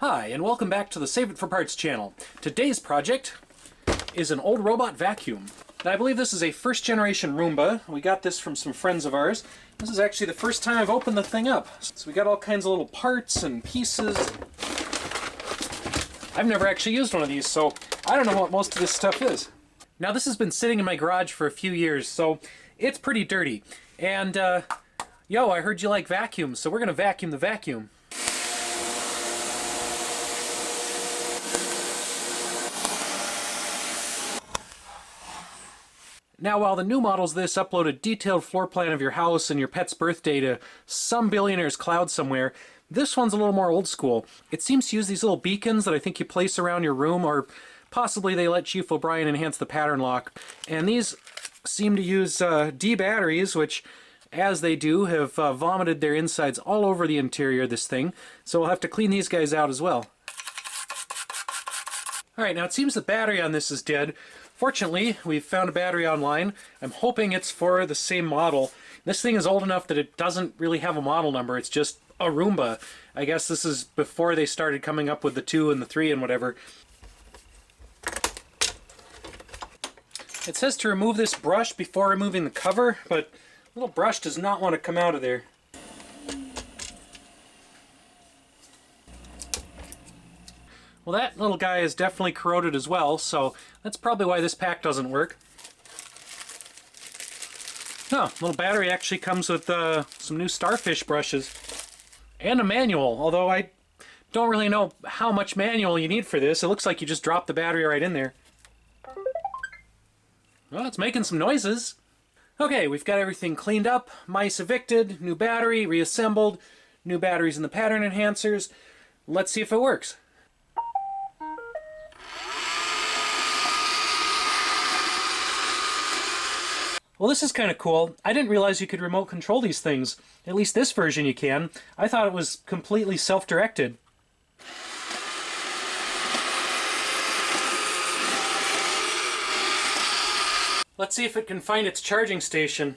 Hi, and welcome back to the Save It for Parts channel. Today's project is an old robot vacuum. And I believe this is a first generation Roomba. We got this from some friends of ours. This is actually the first time I've opened the thing up. So we got all kinds of little parts and pieces. I've never actually used one of these, so I don't know what most of this stuff is. Now this has been sitting in my garage for a few years, so it's pretty dirty. And, yo, I heard you like vacuums, so we're gonna vacuum the vacuum. Now, while the new models of this upload a detailed floor plan of your house and your pet's birthday to some billionaire's cloud somewhere, this one's a little more old school. It seems to use these little beacons that I think you place around your room, or possibly they let Chief O'Brien enhance the pattern lock. And these seem to use D batteries, which, as they do, have vomited their insides all over the interior of this thing. So we'll have to clean these guys out as well. Alright, now it seems the battery on this is dead. Fortunately, we've found a battery online. I'm hoping it's for the same model. This thing is old enough that it doesn't really have a model number. It's just a Roomba. I guess this is before they started coming up with the 2 and the 3 and whatever. It says to remove this brush before removing the cover, but the little brush does not want to come out of there. Well, that little guy is definitely corroded as well, so that's probably why this pack doesn't work. Oh, little battery actually comes with some new starfish brushes. And a manual, although I don't really know how much manual you need for this. It looks like you just drop the battery right in there. Well, it's making some noises. Okay, we've got everything cleaned up, mice evicted, new battery, reassembled, new batteries in the pattern enhancers. Let's see if it works. Well, this is kind of cool. I didn't realize you could remote control these things. At least this version you can. I thought it was completely self-directed. Let's see if it can find its charging station.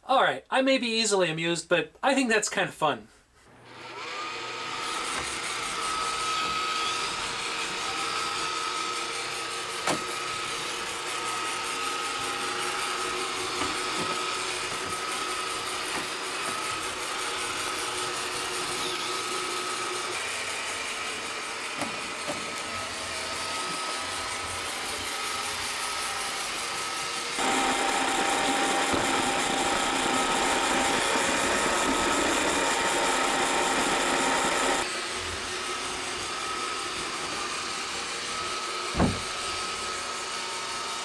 Alright, I may be easily amused, but I think that's kind of fun.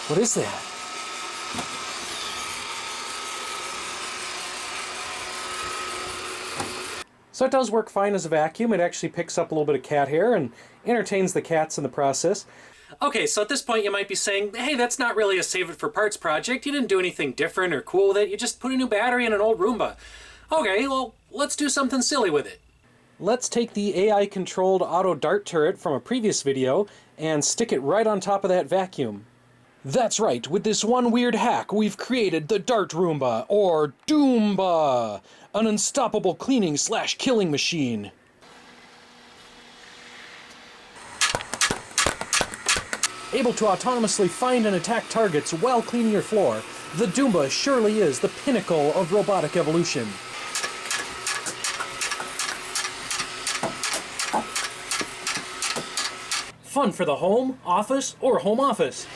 What is that? So it does work fine as a vacuum. It actually picks up a little bit of cat hair and entertains the cats in the process. Okay, so at this point you might be saying, hey, that's not really a Save It for Parts project. You didn't do anything different or cool with it. You just put a new battery in an old Roomba. Okay, well, let's do something silly with it. Let's take the AI-controlled auto dart turret from a previous video and stick it right on top of that vacuum. That's right, with this one weird hack, we've created the Dart Roomba, or Doomba, an unstoppable cleaning/killing machine. Able to autonomously find and attack targets while cleaning your floor, the Doomba surely is the pinnacle of robotic evolution. Fun for the home, office, or home office.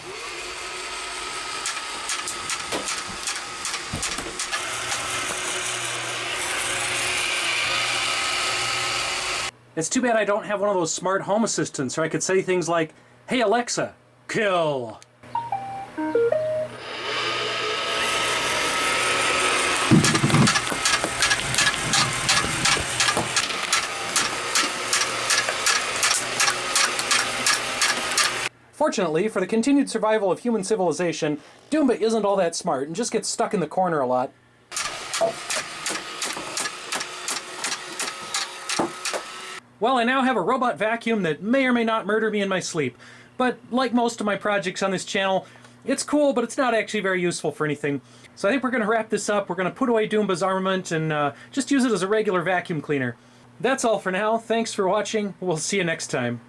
It's too bad I don't have one of those smart home assistants, or I could say things like, "Hey Alexa, kill." Fortunately, for the continued survival of human civilization, Doomba isn't all that smart and just gets stuck in the corner a lot. Well, I now have a robot vacuum that may or may not murder me in my sleep. But like most of my projects on this channel, it's cool, but it's not actually very useful for anything. So I think we're going to wrap this up. We're going to put away Doomba's armament and just use it as a regular vacuum cleaner. That's all for now. Thanks for watching. We'll see you next time.